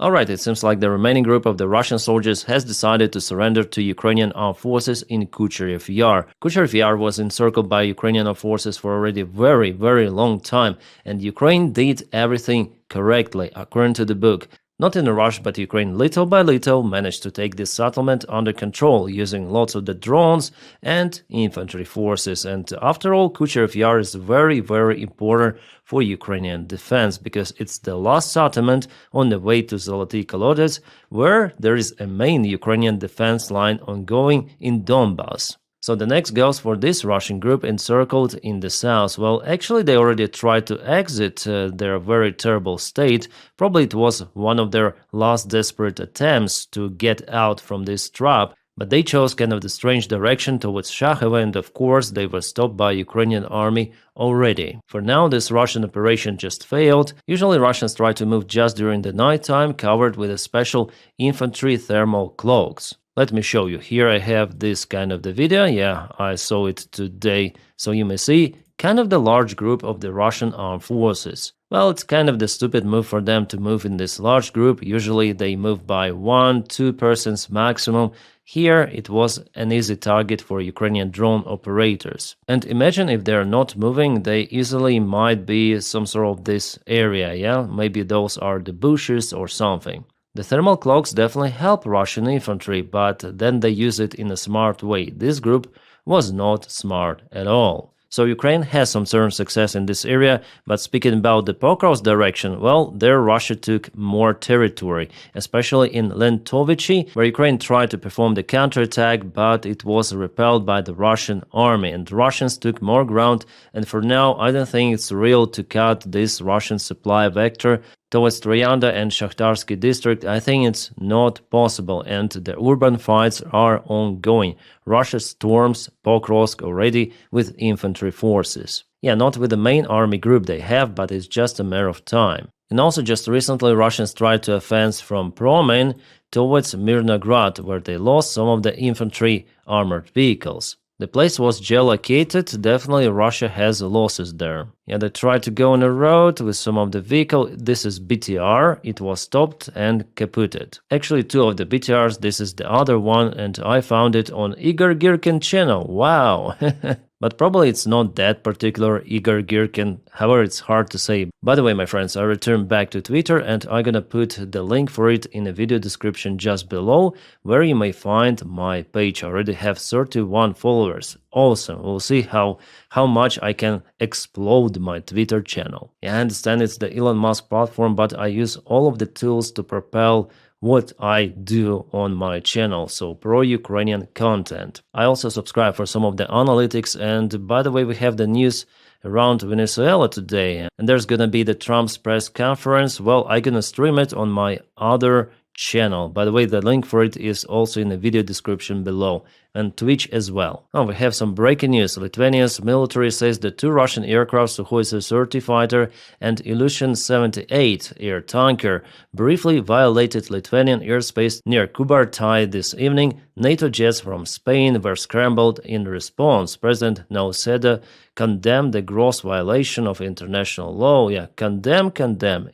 Alright, it seems like the remaining group of the Russian soldiers has decided to surrender to Ukrainian armed forces in Kucheryev Yar. Kucheryev Yar was encircled by Ukrainian armed forces for already very long time, and Ukraine did everything correctly, according to the book. Not in a rush, but Ukraine little by little managed to take this settlement under control using lots of the drones and infantry forces. And after all, Kucheryev Yar is very important for Ukrainian defense because it's the last settlement on the way to Zoloty Kolodets, where there is a main Ukrainian defense line ongoing in Donbass. So the next goes for this Russian group encircled in the south. Well, actually they already tried to exit their very terrible state. Probably it was one of their last desperate attempts to get out from this trap. But they chose kind of the strange direction towards Shakhova, and of course they were stopped by Ukrainian army already. For now, this Russian operation just failed. Usually Russians try to move just during the nighttime, covered with a special infantry thermal cloaks. Let me show you. Here I have this kind of the video. Yeah, I saw it today. So you may see kind of the large group of the Russian armed forces. Well, it's kind of the stupid move for them to move in this large group. Usually they move by 1-2 persons maximum. Here it was an easy target for Ukrainian drone operators. And imagine if they're not moving, they easily might be some sort of this area, yeah? Maybe those are the bushes or something. The thermal cloaks definitely help Russian infantry, but then they use it in a smart way. This group was not smart at all. So Ukraine has some certain success in this area, but speaking about the Pokrovsk direction, well, there Russia took more territory, especially in Lentovichi, where Ukraine tried to perform the counterattack, but it was repelled by the Russian army, and the Russians took more ground, and for now, I don't think it's real to cut this Russian supply vector towards Troyanda and Shakhtarsky district. I think it's not possible, and the urban fights are ongoing. Russia storms Pokrovsk already with infantry forces. Yeah, not with the main army group they have, but it's just a matter of time. And also just recently Russians tried to advance from Promen towards Mirnograd, where they lost some of the infantry armored vehicles. The place was geolocated, definitely Russia has losses there. Yeah, they tried to go on a road with some of the vehicle. This is BTR, it was stopped and kaputted. Actually 2 of the BTRs, this is the other one, and I found it on Igor Girkin channel, wow! But probably it's not that particular Igor Girkin, however it's hard to say. By the way, my friends, I returned back to Twitter and I'm gonna put the link for it in the video description just below, where you may find my page. I already have 31 followers. Awesome, we'll see how much I can explode my Twitter channel. Yeah, I understand it's the Elon Musk platform, but I use all of the tools to propel what I do on my channel, so pro-Ukrainian content. I also subscribe for some of the analytics, and by the way, we have the news around Venezuela today, and there's gonna be the Trump's press conference. Well, I'm gonna stream it on my other channel. By the way, the link for it is also in the video description below, and Twitch as well. Oh, we have some breaking news. Lithuania's military says the 2 Russian aircraft, Sukhoi Su-30 fighter and Ilyushin-78 air tanker, briefly violated Lithuanian airspace near Kubartai this evening. NATO jets from Spain were scrambled in response. President Nauseda condemned the gross violation of international law. Yeah, condemn,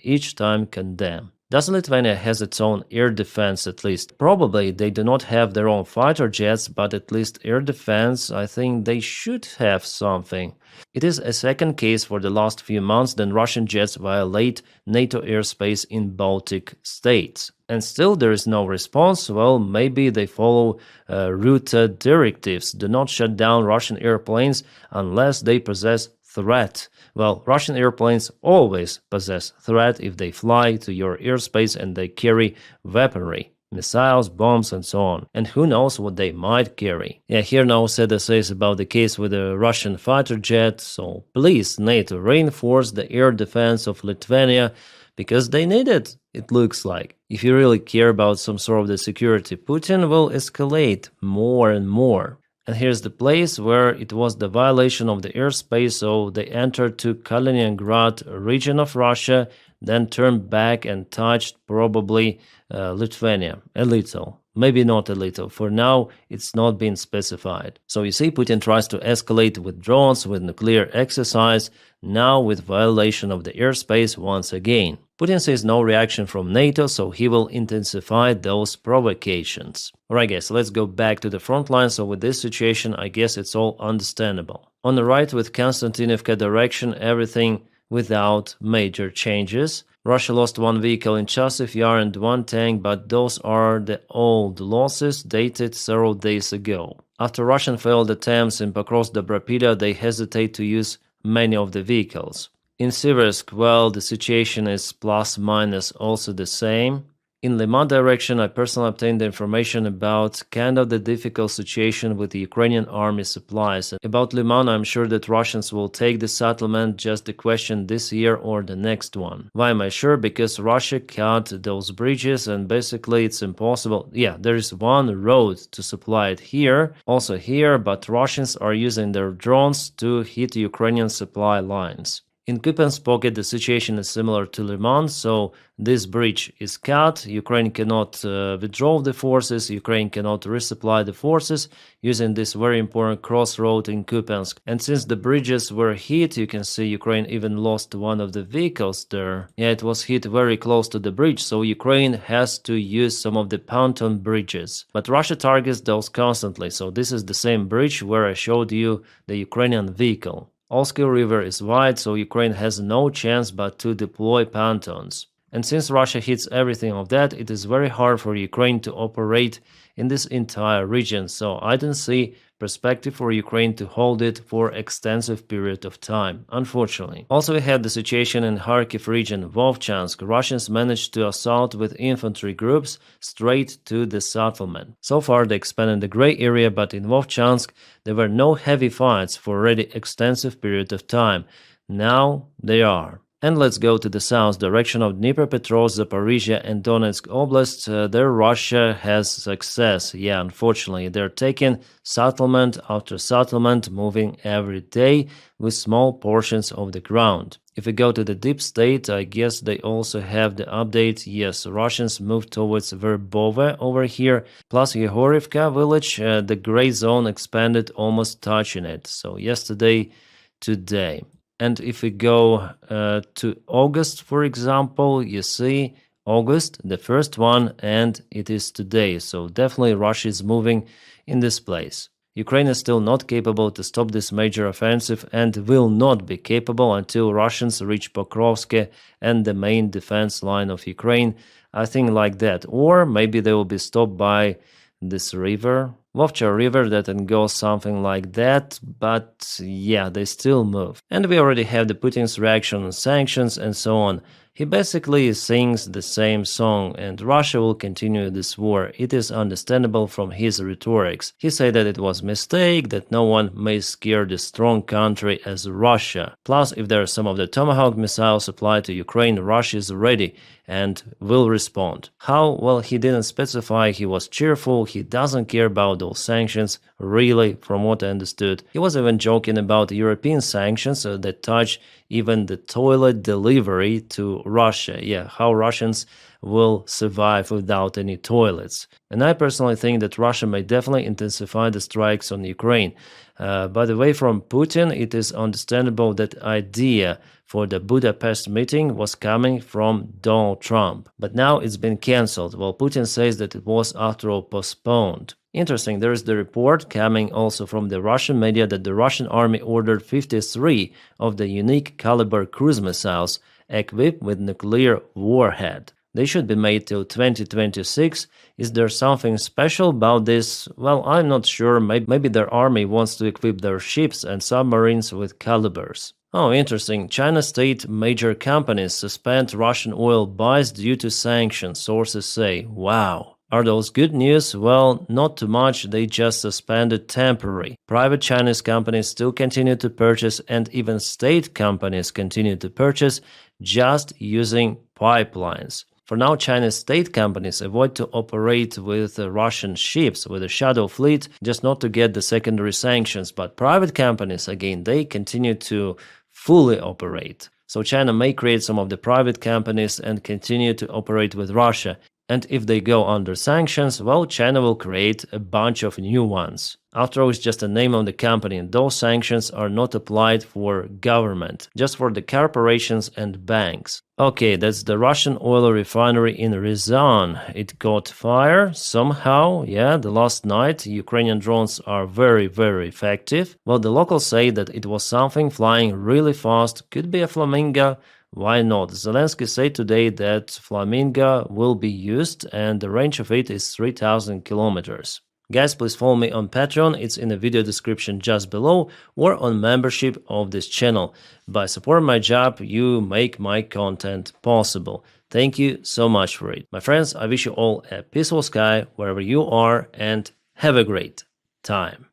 each time condemn. Does Lithuania has its own air defense at least? Probably they do not have their own fighter jets, but at least air defense, I think they should have something. It is a second case for the last few months that Russian jets violate NATO airspace in Baltic states. And still there is no response. Well, maybe they follow route directives. Do not shut down Russian airplanes unless they possess threat. Well, Russian airplanes always possess threat if they fly to your airspace and they carry weaponry, missiles, bombs, and so on. And who knows what they might carry. Yeah, here Nauseda says about the case with the Russian fighter jet. So please, NATO, reinforce the air defense of Lithuania because they need it, it looks like. If you really care about some sort of the security, Putin will escalate more and more. And here's the place where it was the violation of the airspace, so they entered to Kaliningrad region of Russia, then turned back and touched probably Lithuania, a little. Maybe not a little. For now, it's not been specified. So you see, Putin tries to escalate with drones, with nuclear exercise, now with violation of the airspace once again. Putin sees no reaction from NATO, so he will intensify those provocations. Alright guys, let's go back to the front line. So with this situation, I guess it's all understandable. On the right with Konstantinivka direction, everything without major changes. Russia lost one vehicle in Chasiv Yar and one tank, but those are the old losses dated several days ago. After Russian failed attempts in Pokrovsk-Dobrapida, they hesitate to use many of the vehicles. In Siversk, well, the situation is plus minus also the same. In Liman direction, I personally obtained the information about kind of the difficult situation with the Ukrainian army supplies. About Liman, I'm sure that Russians will take the settlement, just the question this year or the next one. Why am I sure? Because Russia cut those bridges and basically it's impossible. Yeah, there is one road to supply it here, also here, but Russians are using their drones to hit Ukrainian supply lines. In Kupiansk pocket, the situation is similar to Liman, so this bridge is cut, Ukraine cannot withdraw the forces, Ukraine cannot resupply the forces using this very important crossroad in Kupiansk. And since the bridges were hit, you can see Ukraine even lost one of the vehicles there. Yeah, it was hit very close to the bridge, so Ukraine has to use some of the pontoon bridges. But Russia targets those constantly, so this is the same bridge where I showed you the Ukrainian vehicle. Oskil River is wide, so Ukraine has no chance but to deploy pontoons. And since Russia hits everything of that, it is very hard for Ukraine to operate in this entire region, so I don't see perspective for Ukraine to hold it for extensive period of time, unfortunately. Also, we had the situation in Kharkiv region, Vovchansk. Russians managed to assault with infantry groups straight to the settlement. So far, they expanded the gray area, but in Vovchansk, there were no heavy fights for already extensive period of time. Now, they are. And let's go to the south direction of Dnipropetrovsk, Zaporizhia and Donetsk Oblast. There Russia has success. Yeah, unfortunately, they're taking settlement after settlement, moving every day with small portions of the ground. If we go to the deep state, I guess they also have the update. Yes, Russians moved towards Verbove over here, plus Yehorivka village, the gray zone expanded, almost touching it. So yesterday, today. And if we go to August, for example, you see August, the first one, and it is today. So definitely Russia is moving in this place. Ukraine is still not capable to stop this major offensive and will not be capable until Russians reach Pokrovsk and the main defense line of Ukraine. I think like that. Or maybe they will be stopped by this river, Vovcha river, that can go something like that, but yeah, they still move. And we already have the Putin's reaction on sanctions and so on. He basically sings the same song, and Russia will continue this war. It is understandable from his rhetorics. He said that it was a mistake, that no one may scare the strong country as Russia. Plus, if there are some of the Tomahawk missiles supplied to Ukraine, Russia is ready and will respond. How? Well, he didn't specify. He was cheerful. He doesn't care about those sanctions, really, from what I understood. He was even joking about European sanctions that touch even the toilet delivery to Russia. Yeah, how Russians will survive without any toilets. And I personally think that Russia may definitely intensify the strikes on Ukraine. By the way, from Putin, it is understandable that idea for the Budapest meeting was coming from Donald Trump. But now it's been cancelled, while Putin says that it was after all postponed. Interesting, there is the report coming also from the Russian media that the Russian army ordered 53 of the unique caliber cruise missiles equipped with nuclear warhead. They should be made till 2026. Is there something special about this? Well, I'm not sure. Maybe their army wants to equip their ships and submarines with calibers. Oh, interesting. China state major companies suspend Russian oil buys due to sanctions, sources say. Wow. Are those good news? Well, not too much, they just suspended temporarily. Private Chinese companies still continue to purchase, and even state companies continue to purchase, just using pipelines. For now, Chinese state companies avoid to operate with Russian ships, with a shadow fleet, just not to get the secondary sanctions, but private companies, again, they continue to fully operate. So China may create some of the private companies and continue to operate with Russia. And if they go under sanctions, well, China will create a bunch of new ones. After all, it's just a name of the company, and those sanctions are not applied for government, just for the corporations and banks. Okay, that's the Russian oil refinery in Ryazan. It caught fire somehow. Yeah, the last night. Ukrainian drones are very, very effective. Well, the locals say that it was something flying really fast. Could be a flamingo. Why not? Zelensky said today that flamingo will be used and the range of it is 3,000 kilometers. Guys, please follow me on Patreon, it's in the video description just below, or on membership of this channel. By supporting my job, you make my content possible. Thank you so much for it. My friends, I wish you all a peaceful sky wherever you are and have a great time.